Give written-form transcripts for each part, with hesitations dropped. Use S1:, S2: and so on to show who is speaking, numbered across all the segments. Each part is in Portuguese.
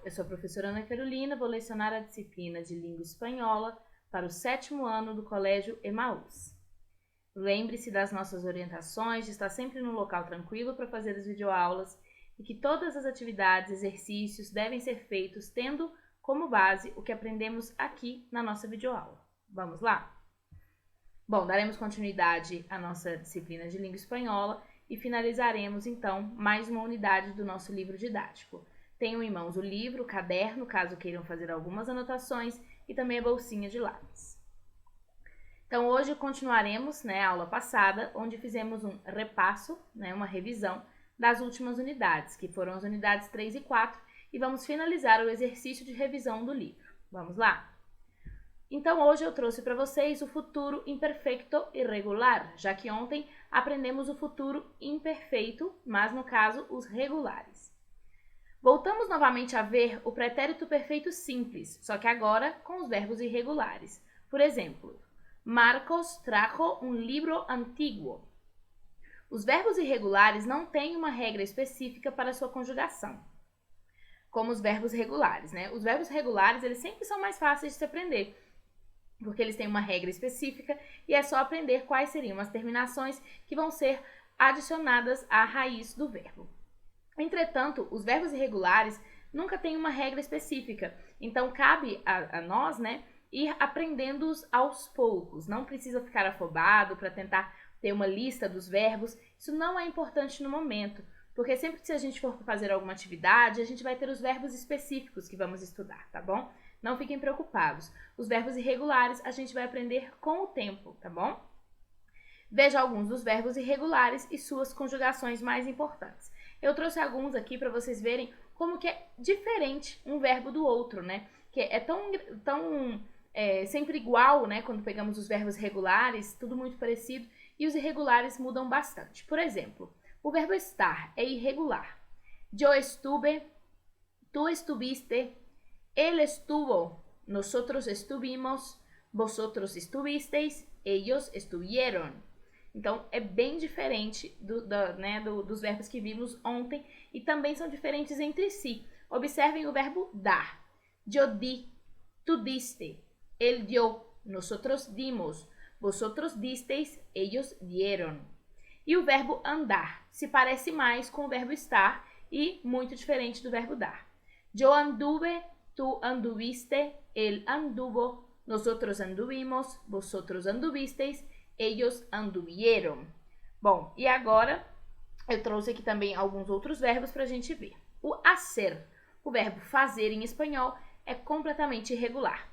S1: eu sou a professora Ana Carolina, vou lecionar a disciplina de Língua Espanhola para o 7º ano do Colégio Emaús. Lembre-se das nossas orientações, de estar sempre num local tranquilo para fazer as videoaulas e que todas as atividades e exercícios devem ser feitos tendo como base o que aprendemos aqui na nossa videoaula. Vamos lá? Bom, daremos continuidade à nossa disciplina de Língua Espanhola e finalizaremos, então, mais uma unidade do nosso livro didático. Tenham em mãos o livro, o caderno, caso queiram fazer algumas anotações, e também a bolsinha de lápis. Então, hoje continuaremos, a aula passada, onde fizemos um repasso, uma revisão das últimas unidades, que foram as unidades 3 e 4, e vamos finalizar o exercício de revisão do livro. Vamos lá? Então, hoje eu trouxe para vocês o futuro imperfeito irregular, já que ontem aprendemos o futuro imperfeito, mas no caso, os regulares. Voltamos novamente a ver o pretérito perfeito simples, só que agora com os verbos irregulares. Por exemplo, Marcos trajo um livro antiguo. Os verbos irregulares não têm uma regra específica para sua conjugação, como os verbos regulares, Os verbos regulares, eles sempre são mais fáceis de se aprender, porque eles têm uma regra específica e é só aprender quais seriam as terminações que vão ser adicionadas à raiz do verbo. Entretanto, os verbos irregulares nunca têm uma regra específica, então cabe a nós, ir aprendendo-os aos poucos. Não precisa ficar afobado para tentar ter uma lista dos verbos, isso não é importante no momento, porque sempre que a gente for fazer alguma atividade, a gente vai ter os verbos específicos que vamos estudar, tá bom? Não fiquem preocupados. Os verbos irregulares a gente vai aprender com o tempo, tá bom? Veja alguns dos verbos irregulares e suas conjugações mais importantes. Eu trouxe alguns aqui para vocês verem como que é diferente um verbo do outro, Que é tão sempre igual, quando pegamos os verbos regulares, tudo muito parecido, e os irregulares mudam bastante. Por exemplo, o verbo estar é irregular. Yo estuve, tú estuviste, él estuvo, nosotros estuvimos, vosotros estuvisteis, ellos estuvieron. Então, é bem diferente dos verbos que vimos ontem e também são diferentes entre si. Observem o verbo dar. Yo di, tú diste, él dio, nosotros dimos, vosotros disteis, ellos dieron. E o verbo andar se parece mais com o verbo estar e muito diferente do verbo dar. Yo anduve, tú anduviste, él anduvo, nosotros anduvimos, vosotros anduvisteis, ellos anduvieron. Bom, e agora eu trouxe aqui também alguns outros verbos para a gente ver. O hacer, o verbo fazer em espanhol, é completamente irregular.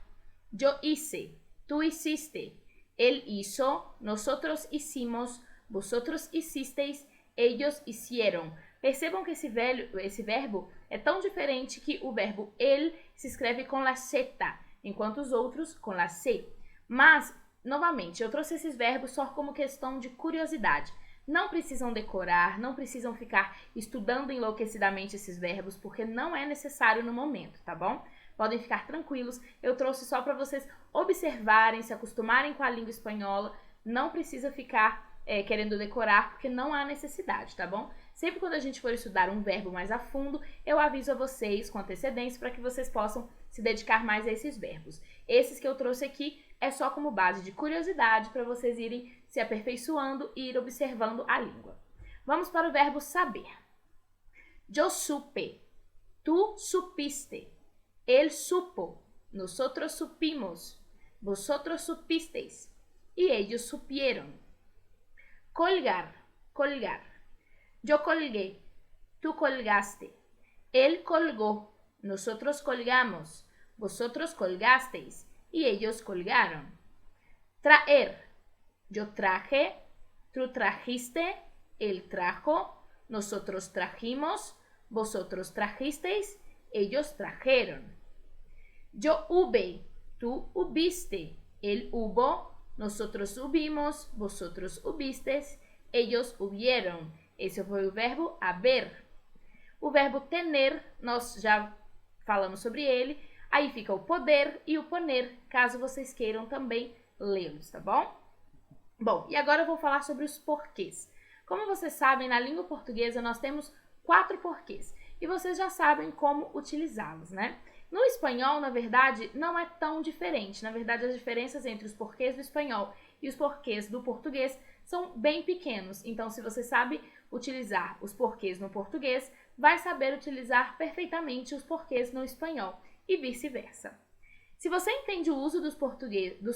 S1: Yo hice, tú hiciste, él hizo, nosotros hicimos, vosotros hicisteis, ellos hicieron. Percebam que esse verbo é tão diferente que o verbo el se escreve com la zeta, enquanto os outros com la c. Mas, novamente, eu trouxe esses verbos só como questão de curiosidade. Não precisam decorar, não precisam ficar estudando enlouquecidamente esses verbos, porque não é necessário no momento, tá bom? Podem ficar tranquilos, eu trouxe só para vocês observarem, se acostumarem com a língua espanhola, não precisa ficar querendo decorar, porque não há necessidade, tá bom? Sempre quando a gente for estudar um verbo mais a fundo, eu aviso a vocês com antecedência para que vocês possam se dedicar mais a esses verbos. Esses que eu trouxe aqui é só como base de curiosidade para vocês irem se aperfeiçoando e ir observando a língua. Vamos para o verbo saber. Yo supe, tú supiste, él supo, nosotros supimos, vosotros supisteis y ellos supieron. Colgar, colgar. Yo colgué, tú colgaste, él colgó, nosotros colgamos, vosotros colgasteis y ellos colgaron. Traer. Yo traje, tú trajiste, él trajo, nosotros trajimos, vosotros trajisteis, ellos trajeron. Yo hube, tú hubiste, él hubo, nosotros hubimos, vosotros hubisteis, ellos hubieron. Esse foi o verbo haber. O verbo tener, nós já falamos sobre ele. Aí fica o poder e o poner, caso vocês queiram também lê-los, tá bom? Bom, e agora eu vou falar sobre os porquês. Como vocês sabem, na língua portuguesa nós temos 4 porquês. e vocês já sabem como utilizá-los, né? No espanhol, na verdade, não é tão diferente. Na verdade, as diferenças entre os porquês do espanhol e os porquês do português são bem pequenos. Então, se você sabe utilizar os porquês no português, vai saber utilizar perfeitamente os porquês no espanhol e vice-versa. Se você entende o uso dos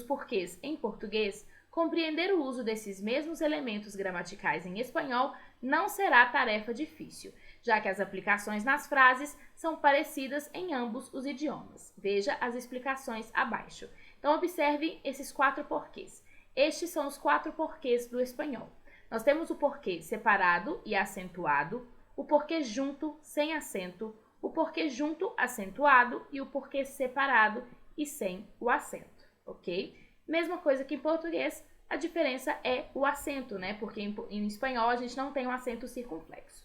S1: porquês em português, compreender o uso desses mesmos elementos gramaticais em espanhol não será tarefa difícil, já que as aplicações nas frases são parecidas em ambos os idiomas. Veja as explicações abaixo. Então, observe esses 4 porquês. Estes são os 4 porquês do espanhol. Nós temos o porquê separado e acentuado, o porquê junto sem acento, o porquê junto acentuado e o porquê separado e sem o acento, ok? Mesma coisa que em português, a diferença é o acento, né? Porque em espanhol a gente não tem um acento circunflexo.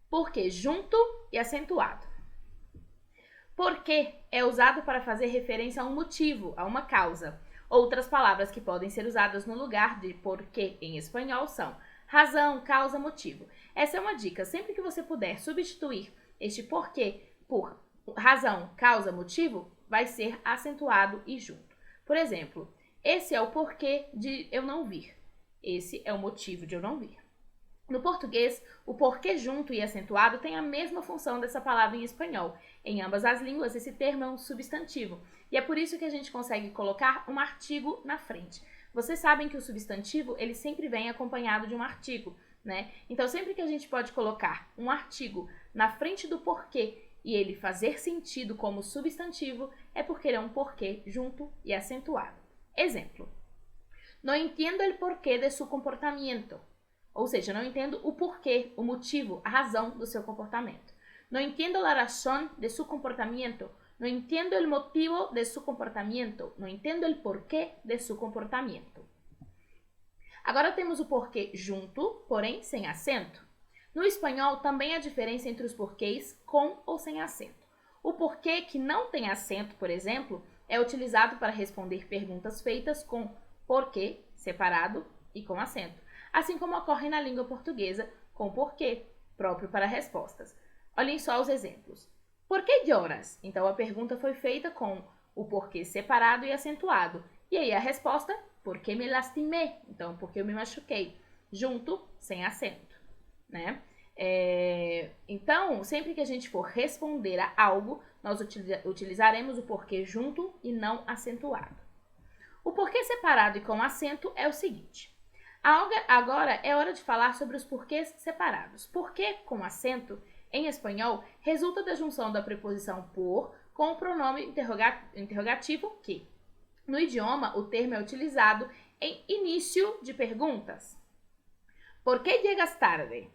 S1: Porquê junto e acentuado. Porquê é usado para fazer referência a um motivo, a uma causa. Outras palavras que podem ser usadas no lugar de porquê em espanhol são razão, causa, motivo. Essa é uma dica. Sempre que você puder substituir este porquê por razão, causa, motivo, vai ser acentuado e junto. Por exemplo, esse é o porquê de eu não vir. Esse é o motivo de eu não vir. No português, o porquê junto e acentuado tem a mesma função dessa palavra em espanhol. Em ambas as línguas, esse termo é um substantivo. E é por isso que a gente consegue colocar um artigo na frente. Vocês sabem que o substantivo, ele sempre vem acompanhado de um artigo, né? Então, sempre que a gente pode colocar um artigo na frente do porquê e ele fazer sentido como substantivo, é porque ele é um porquê junto e acentuado. Exemplo. No entiendo el porqué de su comportamiento. Ou seja, não entendo o porquê, o motivo, a razão do seu comportamento. No entiendo la razón de su comportamiento. No entiendo el motivo de su comportamiento. No entiendo el porqué de su comportamiento. Agora temos o porquê junto, porém sem acento. No espanhol também há diferença entre os porquês com ou sem acento. O porquê que não tem acento, por exemplo, é utilizado para responder perguntas feitas com porquê separado e com acento, assim como ocorre na língua portuguesa com porquê, próprio para respostas. Olhem só os exemplos. Por que lloras? Então a pergunta foi feita com o porquê separado e acentuado. E aí a resposta, por que me lastimé? Então, porque eu me machuquei. Junto, sem acento, né? Então, sempre que a gente for responder a algo, nós utilizaremos o porquê junto e não acentuado. O porquê separado e com acento é o seguinte. Agora é hora de falar sobre os porquês separados. Porquê com acento, em espanhol, resulta da junção da preposição por com o pronome interrogativo que. No idioma, o termo é utilizado em início de perguntas. Por que llegas tarde?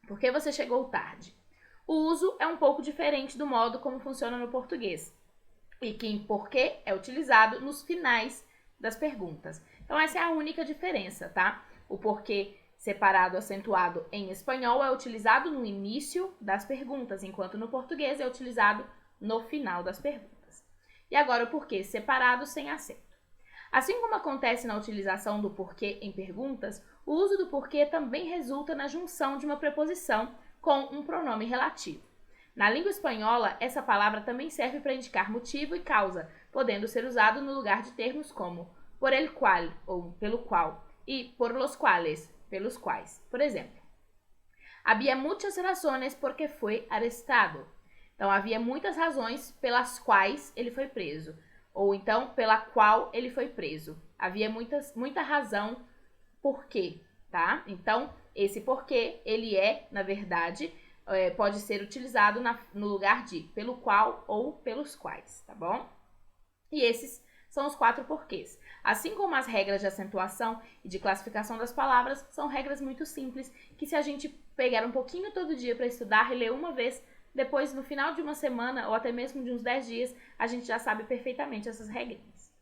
S1: Por que você chegou tarde? O uso é um pouco diferente do modo como funciona no português, e que em porquê é utilizado nos finais das perguntas. Então, essa é a única diferença, tá? O porquê separado acentuado em espanhol é utilizado no início das perguntas, enquanto no português é utilizado no final das perguntas. E agora o porquê separado sem acento. Assim como acontece na utilização do porquê em perguntas, o uso do porquê também resulta na junção de uma preposição com um pronome relativo. Na língua espanhola, essa palavra também serve para indicar motivo e causa, podendo ser usado no lugar de termos como por el cual, ou pelo qual, e por los cuales, pelos quais. Por exemplo, havia muitas razones porque foi arrestado. Então, havia muitas razões pelas quais ele foi preso. Ou então, pela qual ele foi preso. Havia muita razão por quê, tá? Então, esse porquê, ele é, na verdade, pode ser utilizado no lugar de pelo qual ou pelos quais, tá bom? E esses são os 4 porquês. Assim como as regras de acentuação e de classificação das palavras, são regras muito simples, que se a gente pegar um pouquinho todo dia para estudar e ler uma vez, depois, no final de uma semana ou até mesmo de uns 10 dias, a gente já sabe perfeitamente essas regrinhas.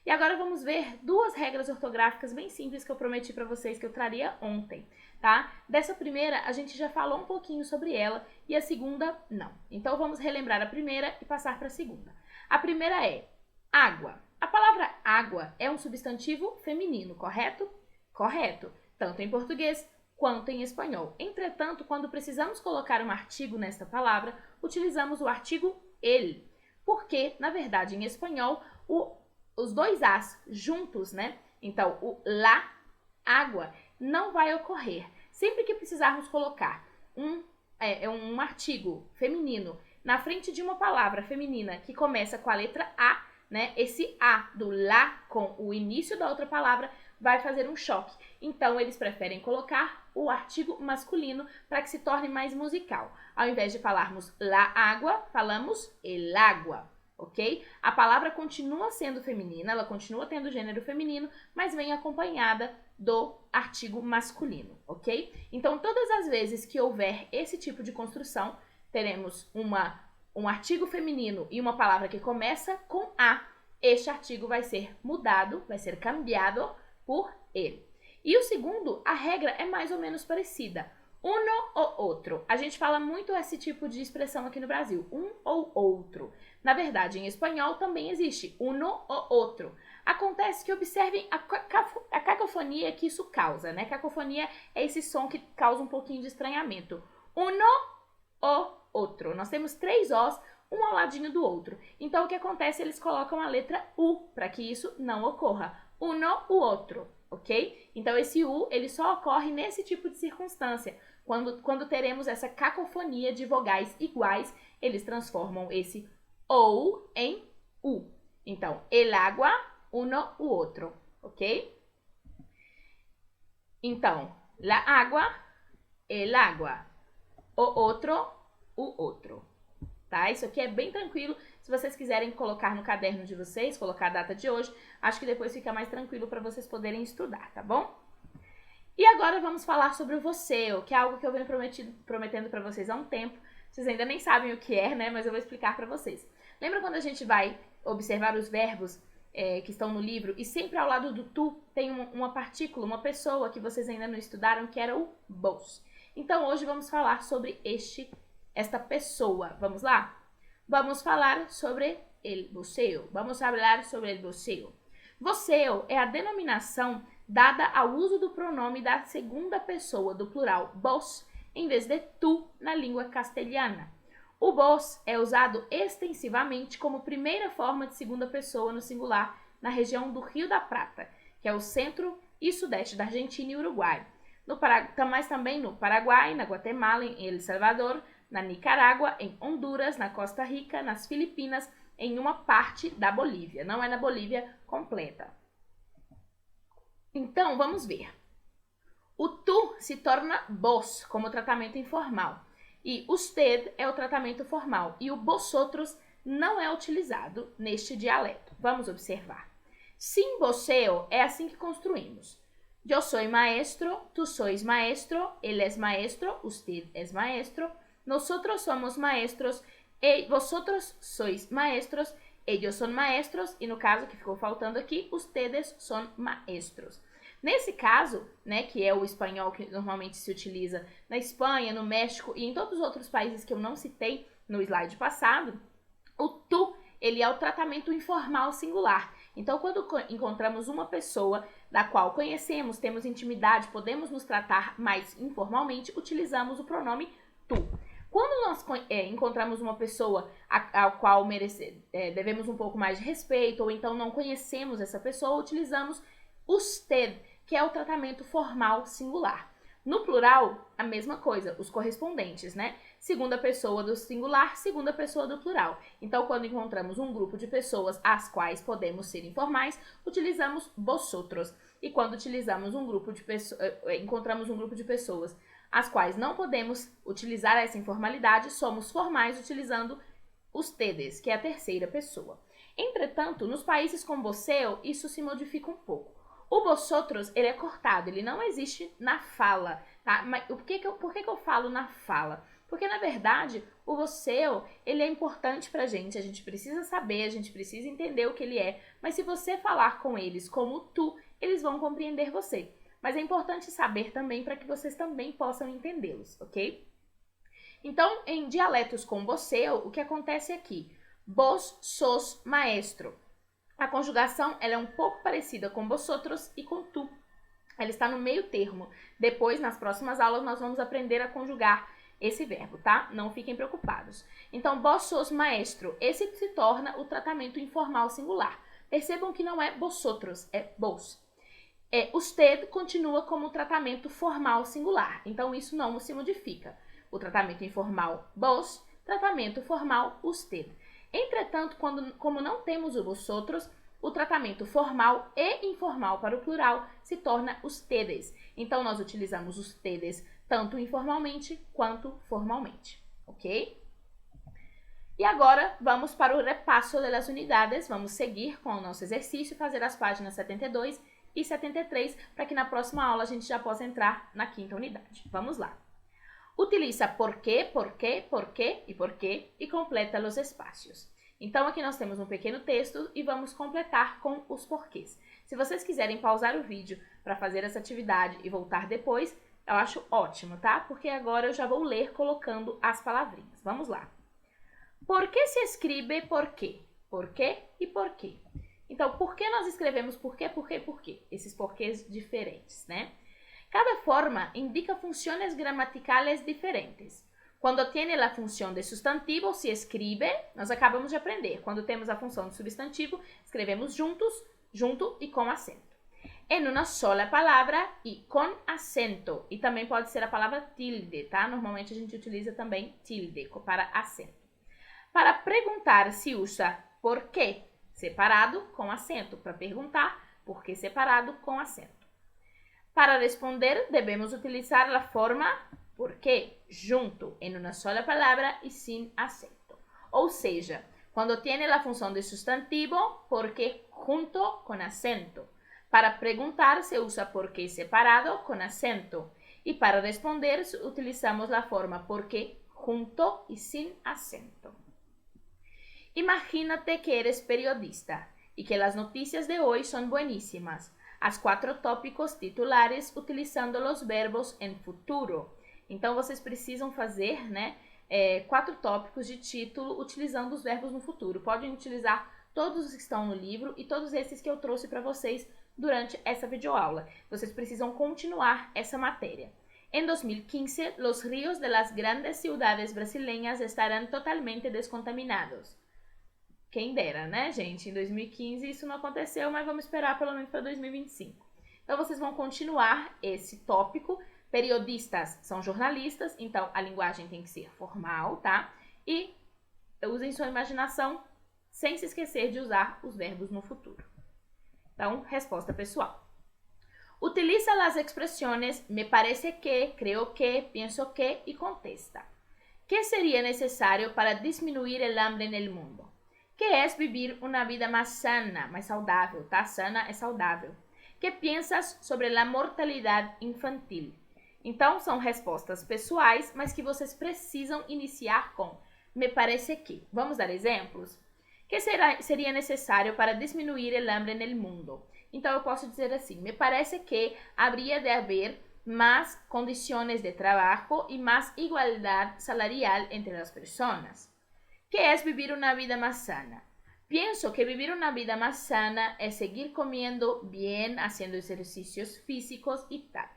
S1: E agora vamos ver 2 regras ortográficas bem simples que eu prometi para vocês que eu traria ontem, tá? Dessa primeira, a gente já falou um pouquinho sobre ela e a segunda, não. Então, vamos relembrar a primeira e passar para a segunda. A primeira é água. A palavra água é um substantivo feminino, correto? Correto. Tanto em português quanto em espanhol. Entretanto, quando precisamos colocar um artigo nesta palavra, utilizamos o artigo el, porque, na verdade, em espanhol, os dois as juntos, né? Então, o la, água, não vai ocorrer. Sempre que precisarmos colocar um artigo feminino na frente de uma palavra feminina que começa com a letra A, né? Esse A do lá com o início da outra palavra vai fazer um choque. Então, eles preferem colocar o artigo masculino para que se torne mais musical. Ao invés de falarmos la água, falamos el agua, ok? A palavra continua sendo feminina, ela continua tendo gênero feminino, mas vem acompanhada do artigo masculino, ok? Então, todas as vezes que houver esse tipo de construção, teremos um artigo feminino e uma palavra que começa com A. Este artigo vai ser mudado, vai ser cambiado por ele. E o segundo, a regra é mais ou menos parecida. Uno ou outro. A gente fala muito esse tipo de expressão aqui no Brasil, um ou outro. Na verdade, em espanhol também existe uno ou outro. Acontece que observem a cacofonia que isso causa, né? Cacofonia é esse som que causa um pouquinho de estranhamento. Uno ou outro. Nós temos 3 Os, um ao ladinho do outro. Então, o que acontece? Eles colocam a letra U para que isso não ocorra. Uno, o outro, ok? Então, esse U, ele só ocorre nesse tipo de circunstância. Quando teremos essa cacofonia de vogais iguais, eles transformam esse OU em U. Então, el agua, uno, o outro, ok? Então, la agua, el agua. O outro. Tá? Isso aqui é bem tranquilo. Se vocês quiserem colocar no caderno de vocês, colocar a data de hoje, acho que depois fica mais tranquilo para vocês poderem estudar, tá bom? E agora vamos falar sobre o você, que é algo que eu venho prometendo para vocês há um tempo. Vocês ainda nem sabem o que é, né? Mas eu vou explicar para vocês. Lembra quando a gente vai observar os verbos que estão no livro e sempre ao lado do tu tem uma partícula, uma pessoa que vocês ainda não estudaram, que era o vos. Então, hoje vamos falar sobre esta pessoa. Vamos lá? Vamos falar sobre el voceo. Vamos falar sobre el voceo. Voceo é a denominação dada ao uso do pronome da segunda pessoa do plural vos, em vez de tu na língua castelhana. O vos é usado extensivamente como primeira forma de segunda pessoa no singular na região do Rio da Prata, que é o centro e sudeste da Argentina e Uruguai. Mas também no Paraguai, na Guatemala, em El Salvador, na Nicarágua, em Honduras, na Costa Rica, nas Filipinas, em uma parte da Bolívia. Não é na Bolívia completa. Então, vamos ver. O tu se torna vos, como tratamento informal. E usted é o tratamento formal. E o vosotros não é utilizado neste dialeto. Vamos observar. Sin voceo é assim que construímos. Yo soy maestro, tú sois maestro, él es maestro, usted es maestro, nosotros somos maestros, vosotros sois maestros, ellos son maestros, e no caso que ficou faltando aqui, ustedes son maestros. Nesse caso, né, que é o espanhol que normalmente se utiliza na Espanha, no México e em todos os outros países que eu não citei no slide passado, o tu, ele é o tratamento informal singular. Então, quando encontramos uma pessoa da qual conhecemos, temos intimidade, podemos nos tratar mais informalmente, utilizamos o pronome tu. Quando nós encontramos uma pessoa ao qual devemos um pouco mais de respeito, ou então não conhecemos essa pessoa, utilizamos usted, que é o tratamento formal singular. No plural, a mesma coisa, os correspondentes, né? Segunda pessoa do singular, segunda pessoa do plural. Então, quando encontramos um grupo de pessoas às quais podemos ser informais, utilizamos vosotros. E quando utilizamos encontramos um grupo de pessoas às quais não podemos utilizar essa informalidade, somos formais utilizando ustedes, que é a terceira pessoa. Entretanto, nos países com voceo, isso se modifica um pouco. O vosotros, ele é cortado, ele não existe na fala, tá? Mas por que eu falo na fala? Porque, na verdade, o voceo, ele é importante pra gente, a gente precisa saber, a gente precisa entender o que ele é, mas se você falar com eles como tu, eles vão compreender você. Mas é importante saber também para que vocês também possam entendê-los, ok? Então, em dialetos com voceo, o que acontece aqui? Vos sos maestro. A conjugação ela é um pouco parecida com vosotros e com tu. ela está no meio termo. Depois, nas próximas aulas, nós vamos aprender a conjugar esse verbo, tá? Não fiquem preocupados. Então, vós sos maestro. Esse se torna o tratamento informal singular. Percebam que não é vosotros, é vos. Usted continua como como tratamento formal singular. Então, isso não se modifica. O tratamento informal, vos, tratamento formal, usted. Entretanto, como não temos o vosotros, o tratamento formal e informal para o plural se torna ustedes. Então, nós utilizamos ustedes tanto informalmente quanto formalmente, ok? E agora, vamos para o repasso das unidades. Vamos seguir com o nosso exercício, fazer as páginas 72 e 73, para que na próxima aula a gente já possa entrar na quinta unidade. Vamos lá. Utiliza porquê, porquê, porquê e porquê e completa os espaços. Então, aqui nós temos um pequeno texto e vamos completar com os porquês. Se vocês quiserem pausar o vídeo para fazer essa atividade e voltar depois, eu acho ótimo, tá? Porque agora eu já vou ler colocando as palavrinhas. Vamos lá. Por que se escreve porquê? Porquê e porquê. Então, por que nós escrevemos porquê, porquê, porquê? Esses porquês diferentes, né? Cada forma indica funções gramaticais diferentes. Quando tem a função de substantivo, se escreve, nós acabamos de aprender. Quando temos a função de substantivo, escrevemos junto e com acento. Em uma sola palavra e com acento. E também pode ser a palavra tilde, tá? Normalmente a gente utiliza também tilde para acento. Para perguntar, se usa por quê separado com acento. Para perguntar, por que separado com acento. Para responder, devemos utilizar a forma por quê junto em uma sola palavra e sem acento. Ou seja, quando tem a função de substantivo, por quê junto com acento. Para perguntar, se usa por qué separado con acento. Y para responder, utilizamos la forma por qué junto y sin acento. Imagínate que eres periodista y que las noticias de hoy son buenísimas. Haz 4 tópicos titulares utilizando los verbos en futuro. Então, vocês precisam fazer, 4 tópicos de título utilizando os verbos no futuro. Podem utilizar todos os que estão no livro e todos esses que eu trouxe para vocês durante essa videoaula. Vocês precisam continuar essa matéria. En 2015, los ríos de las grandes ciudades brasileñas estarán totalmente descontaminados. Quem dera, né, gente? Em 2015 isso não aconteceu, mas vamos esperar pelo menos para 2025. Então, vocês vão continuar esse tópico. Periodistas são jornalistas, então a linguagem tem que ser formal, tá? E usem sua imaginação sem se esquecer de usar os verbos no futuro. Então, resposta pessoal. Utiliza as expressões me parece que, creo que, pienso que e contesta. ¿Qué sería necesario para disminuir el hambre en el mundo? ¿Qué es vivir una vida más sana, mais saudável, tá? Sana é saudável. ¿Qué piensas sobre la mortalidad infantil? Então, são respostas pessoais, mas que vocês precisam iniciar com me parece que. Vamos dar exemplos? Que seria necessário para diminuir o hambre no mundo? Então, eu posso dizer assim, me parece que habría de haber más condiciones de trabajo y más igualdad salarial entre las personas. ¿Qué es vivir una vida más sana? Pienso que vivir una vida más sana es seguir comiendo bien, haciendo ejercicios físicos y tal.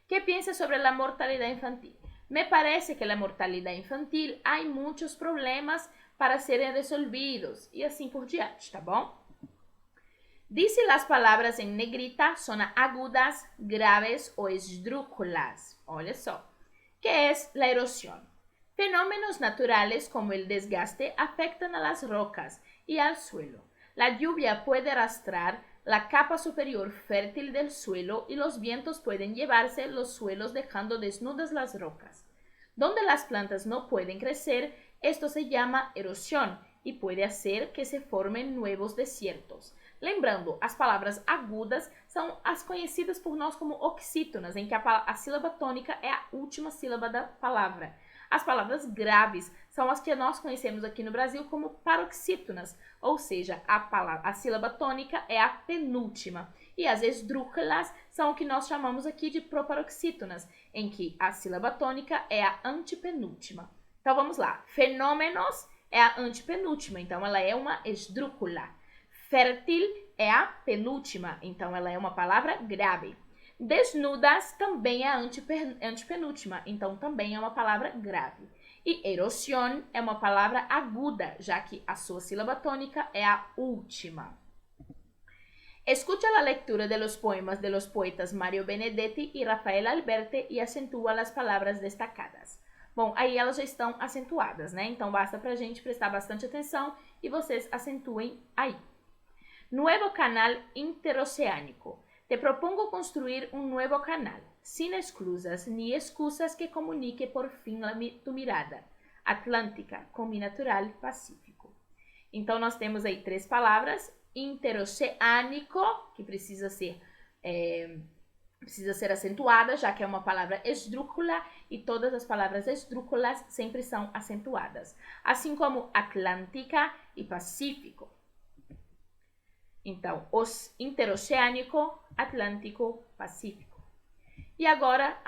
S1: ¿Qué piensas sobre la mortalidad infantil? Me parece que la mortalidad infantil hay muchos problemas para serem resolvidos e assim por diante, tá bom? Dice las palabras en negrita son agudas, graves o esdrújulas. Olha só. ¿Qué es la erosión? Fenómenos naturales como el desgaste afectan a las rocas y al suelo. La lluvia puede arrastrar la capa superior fértil del suelo y los vientos pueden llevarse los suelos dejando desnudas las rocas. Donde las plantas no pueden crecer, esto se llama erosión y puede hacer que se formen nuevos desiertos. Lembrando, as palavras agudas são as conhecidas por nós como oxítonas, em que a sílaba tônica é a última sílaba da palavra. As palavras graves são as que nós conhecemos aqui no Brasil como paroxítonas, ou seja, a sílaba tônica é a penúltima. E as esdrúxulas são o que nós chamamos aqui de proparoxítonas, em que a sílaba tônica é a antepenúltima. Então vamos lá, fenômenos é a antepenúltima, então ela é uma esdrúxula. Fértil é a penúltima, então ela é uma palavra grave. Desnudas também é a antepenúltima, então também é uma palavra grave. E erosión é uma palavra aguda, já que a sua sílaba tônica é a última. Escucha a leitura de los poemas de los poetas Mario Benedetti e Rafael Alberti e acentua as palavras destacadas. Bom, aí elas já estão acentuadas, né? Então basta pra gente prestar bastante atenção e vocês acentuem aí. Nuevo canal interoceánico. Te propongo construir un nuevo canal, sin esclusas ni excusas que comunique por fin tu mirada. Atlântica, com mi natural Pacífico. Então nós temos aí 3 palavras. Interoceânico, que precisa ser acentuada, já que é uma palavra esdrúxula e todas as palavras esdrúxulas sempre são acentuadas, assim como Atlântica e Pacífico. Então, os interoceânico, Atlântico, Pacífico. E agora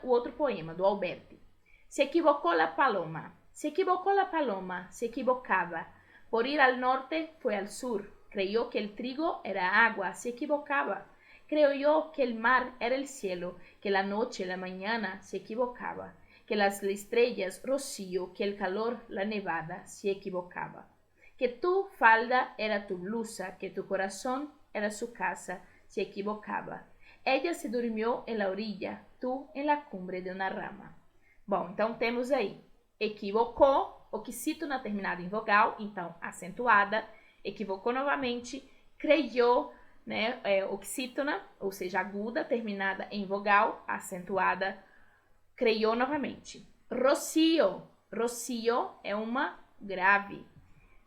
S1: o outro poema do Alberti. Se equivocó la paloma, se equivocó la paloma, se equivocaba. Por ir al norte fue al sur. Creyó que el trigo era agua, se equivocaba. Creyó que el mar era el cielo, que la noche, la mañana, se equivocaba. Que las estrellas, rocío, que el calor, la nevada, se equivocaba. Que tu falda era tu blusa, que tu corazón era su casa, se equivocaba. Ella se durmió en la orilla, tú en la cumbre de una rama. Bom, então temos aí equivocou, oxítona terminada em vogal, então acentuada, equivocou novamente, creyó, né, oxítona, ou seja, aguda, terminada em vogal, acentuada, creyó novamente. Rocío, rocío é uma grave.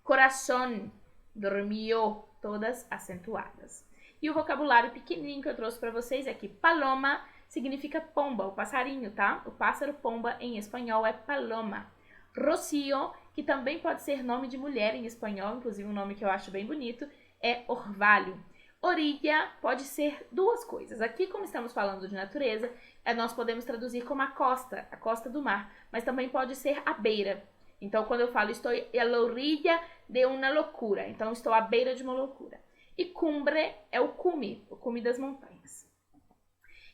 S1: Coração, dormiu, todas acentuadas. E o vocabulário pequenininho que eu trouxe para vocês é que paloma significa pomba, o passarinho, tá? O pássaro pomba em espanhol é paloma. Rocío, que também pode ser nome de mulher em espanhol, inclusive um nome que eu acho bem bonito, é orvalho. Orilla pode ser 2 coisas. Aqui, como estamos falando de natureza, nós podemos traduzir como a costa do mar, mas também pode ser a beira. Então, quando eu falo estou a la orilla de una locura, então estou à beira de uma loucura. E cumbre é o cume das montanhas.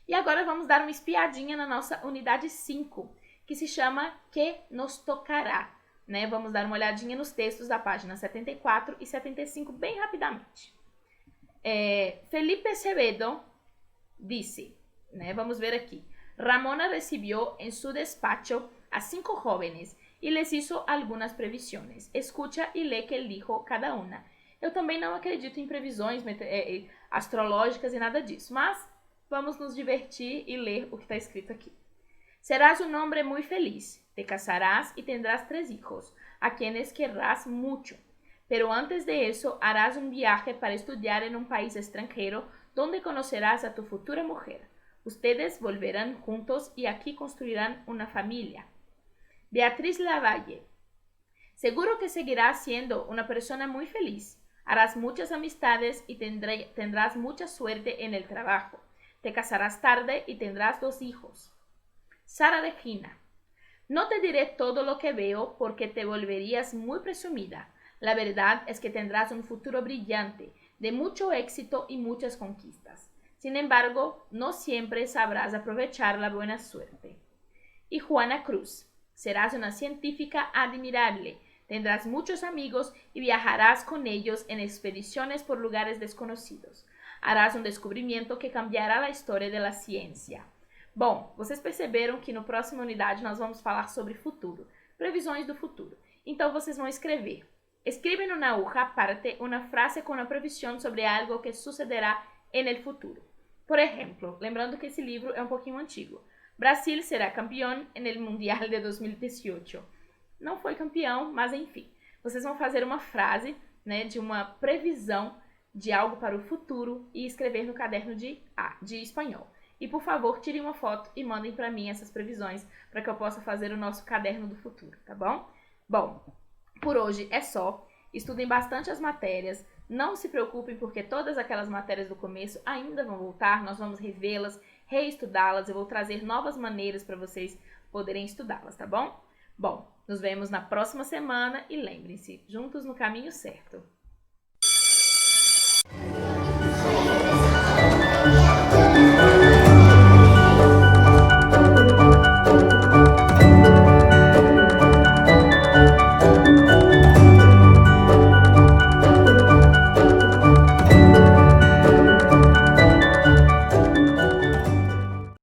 S1: E agora vamos dar uma espiadinha na nossa unidade 5, que se chama Que nos tocará, né? Vamos dar uma olhadinha nos textos da página 74 e 75 bem rapidamente. Felipe Acevedo disse, né? Vamos ver aqui. Ramona recibió en su despacho a 5 jóvenes e les hizo algunas previsiones. Escucha y lee que él dijo cada una. Eu também não acredito em previsões astrológicas e nada disso, mas vamos nos divertir e ler o que está escrito aqui. Serás un hombre muy feliz, te casarás y tendrás 3 hijos, a quienes querrás mucho. Pero antes de eso harás un viaje para estudiar en un país extranjero donde conocerás a tu futura mujer. Ustedes volverán juntos y aquí construirán una familia. Beatriz Lavalle. Seguro que seguirás siendo una persona muy feliz. Harás muchas amistades y tendrás mucha suerte en el trabajo. Te casarás tarde y tendrás 2 hijos. Sara Regina. No te diré todo lo que veo porque te volverías muy presumida. La verdad es que tendrás un futuro brillante, de mucho éxito y muchas conquistas. Sin embargo, no siempre sabrás aprovechar la buena suerte. Y Juana Cruz. Serás una científica admirable. Tendrás muchos amigos y viajarás con ellos en expediciones por lugares desconocidos. Harás un descubrimiento que cambiará la historia de la ciencia. Bom, vocês perceberam que no próxima unidade nós vamos falar sobre futuro, previsões do futuro. Então vocês vão escrever. Escribe en una hoja aparte una frase con una previsión sobre algo que sucederá en el futuro. Por ejemplo, lembrando que esse livro é um pouquinho antigo. Brasil será campeão no Mundial de 2018. Não foi campeão, mas enfim. Vocês vão fazer uma frase, né, de uma previsão de algo para o futuro e escrever no caderno de espanhol. E, por favor, tirem uma foto e mandem para mim essas previsões para que eu possa fazer o nosso caderno do futuro, tá bom? Bom, por hoje é só. Estudem bastante as matérias. Não se preocupem porque todas aquelas matérias do começo ainda vão voltar. Nós vamos revê-las, reestudá-las. Eu vou trazer novas maneiras para vocês poderem estudá-las, tá bom? Bom, nos vemos na próxima semana e lembrem-se, juntos no caminho certo.